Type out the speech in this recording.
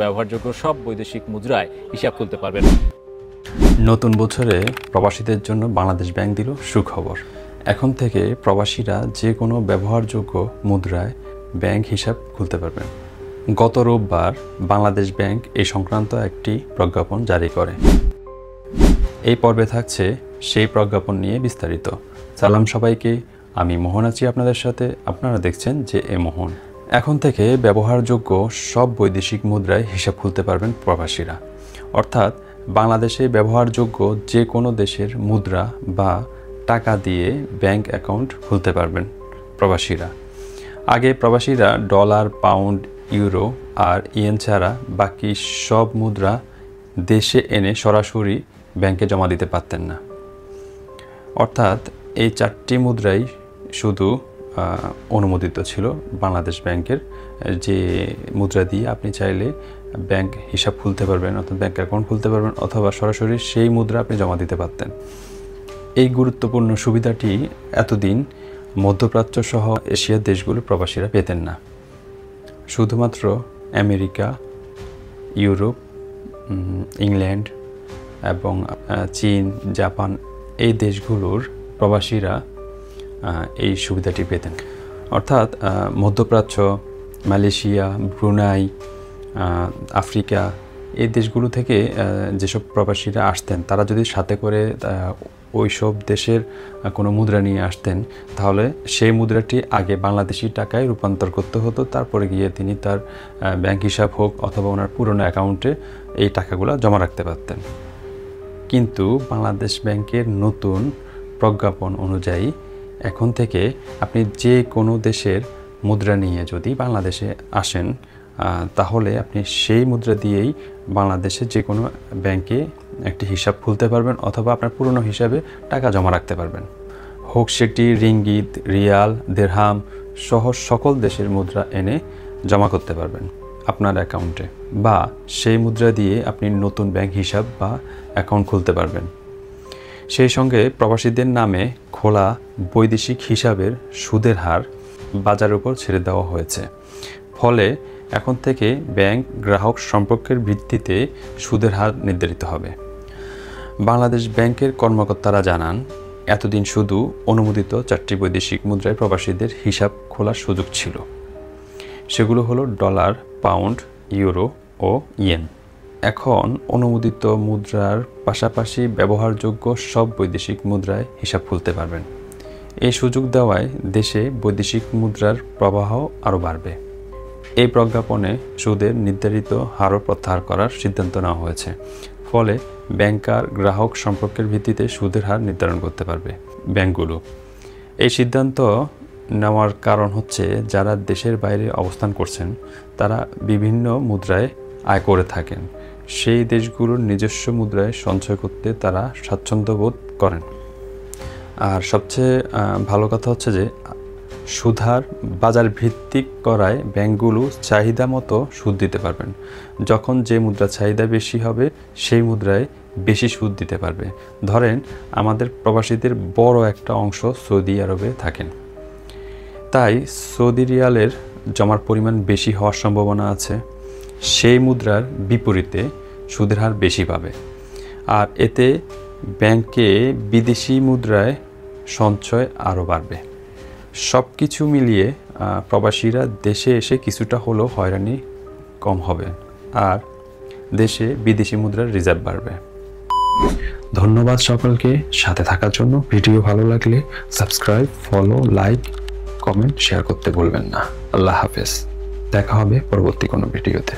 ব্যবহারযোগ্য সব বৈদেশিক মুদ্রায় হিসাব খুলতে পারবেন। নতুন বছরে প্রবাসীদের জন্য বাংলাদেশ ব্যাংক দিল সুখবর। এখন থেকে প্রবাসীরা যে কোনো ব্যবহারযোগ্য মুদ্রায় ব্যাংক হিসাব খুলতে পারবেন। গত রোববার বাংলাদেশ ব্যাংক এই সংক্রান্ত একটি প্রজ্ঞাপন জারি করে। এই পর্বে থাকছে সেই প্রজ্ঞাপন নিয়ে বিস্তারিত। সালাম সবাইকে, আমি মোহন আছি আপনাদের সাথে। আপনারা দেখছেন যে এ মোহন। এখন থেকে ব্যবহারযোগ্য সব বৈদেশিক মুদ্রায় হিসাব খুলতে পারবেন প্রবাসীরা। অর্থাৎ বাংলাদেশে ব্যবহারযোগ্য যে কোনো দেশের মুদ্রা বা টাকা দিয়ে ব্যাংক অ্যাকাউন্ট খুলতে পারবেন প্রবাসীরা। আগে প্রবাসীরা ডলার, পাউন্ড, ইউরো আর ইয়েন ছাড়া বাকি সব মুদ্রা দেশে এনে সরাসরি ব্যাংকে জমা দিতে পারতেন না। অর্থাৎ এই চারটি মুদ্রাই শুধু অনুমোদিত ছিল বাংলাদেশ ব্যাংকের, যে মুদ্রা দিয়ে আপনি চাইলে ব্যাংক হিসাব খুলতে পারবেন, অর্থাৎ ব্যাংক অ্যাকাউন্ট খুলতে পারবেন, অথবা সরাসরি সেই মুদ্রা আপনি জমা দিতে পারতেন। এই গুরুত্বপূর্ণ সুবিধাটি এতদিন মধ্যপ্রাচ্য সহ এশিয়ার দেশগুলো প্রবাসীরা পেতেন না। শুধুমাত্র আমেরিকা, ইউরোপ, ইংল্যান্ড এবং চীন, জাপান এই দেশগুলোর প্রবাসীরা এই সুবিধাটি পেতেন। অর্থাৎ মধ্যপ্রাচ্য, মালয়েশিয়া, ব্রুনাই, আফ্রিকা এই দেশগুলো থেকে যেসব প্রবাসীরা আসতেন, তারা যদি সাথে করে ওই সব দেশের কোনো মুদ্রা নিয়ে আসতেন, তাহলে সেই মুদ্রাটি আগে বাংলাদেশি টাকায় রূপান্তর করতে হতো। তারপরে গিয়ে তিনি তার ব্যাংক হিসাব হোক অথবা ওনার পুরনো অ্যাকাউন্টে এই টাকাগুলো জমা রাখতে পারতেন। কিন্তু বাংলাদেশ ব্যাংকের নতুন প্রজ্ঞাপন অনুযায়ী এখন থেকে আপনি যে কোনো দেশের মুদ্রা নিয়ে যদি বাংলাদেশে আসেন, তাহলে আপনি সেই মুদ্রা দিয়েই বাংলাদেশের যে কোনো ব্যাংকে একটি হিসাব খুলতে পারবেন, অথবা আপনার পুরনো হিসাবে টাকা জমা রাখতে পারবেন। হোক সেটি রিঙ্গিত, রিয়াল, দিরহাম সহ সকল দেশের মুদ্রা এনে জমা করতে পারবেন আপনার অ্যাকাউন্টে, বা সেই মুদ্রা দিয়ে আপনি নতুন ব্যাংক হিসাব বা অ্যাকাউন্ট খুলতে পারবেন। সেই সঙ্গে প্রবাসীদের নামে খোলা বৈদেশিক হিসাবের সুদের হার বাজারের উপর ছেড়ে দেওয়া হয়েছে। ফলে এখন থেকে ব্যাংক গ্রাহক সম্পর্কের ভিত্তিতে সুদের হার নির্ধারিত হবে। বাংলাদেশ ব্যাংকের কর্মকর্তারা জানান, এতদিন শুধু অনুমোদিত চারটি বৈদেশিক মুদ্রায় প্রবাসীদের হিসাব খোলার সুযোগ ছিল। সেগুলো হলো ডলার, পাউন্ড, ইউরো ও ইয়েন। এখন অনুমোদিত মুদ্রার পাশাপাশি ব্যবহারযোগ্য সব বৈদেশিক মুদ্রায় হিসাব খুলতে পারবেন। এই সুযোগ দেওয়ায় দেশে বৈদেশিক মুদ্রার প্রবাহ আরও বাড়বে। এই প্রজ্ঞাপনে সুদের নির্ধারিত হারও প্রত্যাহার করার সিদ্ধান্ত নেওয়া হয়েছে। ফলে ব্যাংকার গ্রাহক সম্পর্কের ভিত্তিতে সুদের হার নির্ধারণ করতে পারবে ব্যাংকগুলো। এই সিদ্ধান্ত নেওয়ার কারণ হচ্ছে, যারা দেশের বাইরে অবস্থান করছেন তারা বিভিন্ন মুদ্রায় আয় করে থাকেন। সেই দেশগুলোর নিজস্ব মুদ্রায় সঞ্চয় করতে তারা স্বাচ্ছন্দ্য বোধ করেন। আর সবচেয়ে ভালো কথা হচ্ছে যে সুদহার বাজার ভিত্তিক করায় ব্যাংকগুলো চাহিদা মতো সুদ দিতে পারবেন। যখন যে মুদ্রা চাহিদা বেশি হবে সেই মুদ্রায় বেশি সুদ দিতে পারবে। ধরেন আমাদের প্রবাসীদের বড় একটা অংশ সৌদি আরবে থাকেন, তাই সৌদি রিয়ালের জমার পরিমাণ বেশি হওয়ার সম্ভাবনা আছে। সেই মুদ্রার বিপরীতে সুদের হার বেশি পাবে, আর এতে ব্যাংকে বিদেশি মুদ্রায় সঞ্চয় আরও বাড়বে। সব কিছু মিলিয়ে প্রবাসীরা দেশে এসে কিছুটা হলেও হয়রানি কম হবে, আর দেশে বিদেশি মুদ্রার রিজার্ভ বাড়বে। ধন্যবাদ সকলকে সাথে থাকার জন্য। ভিডিও ভালো লাগলে subscribe, follow, like, comment, share করতে ভুলবেন না। আল্লাহ হাফেজ। দেখা হবে পরবর্তী কোনো ভিডিওতে।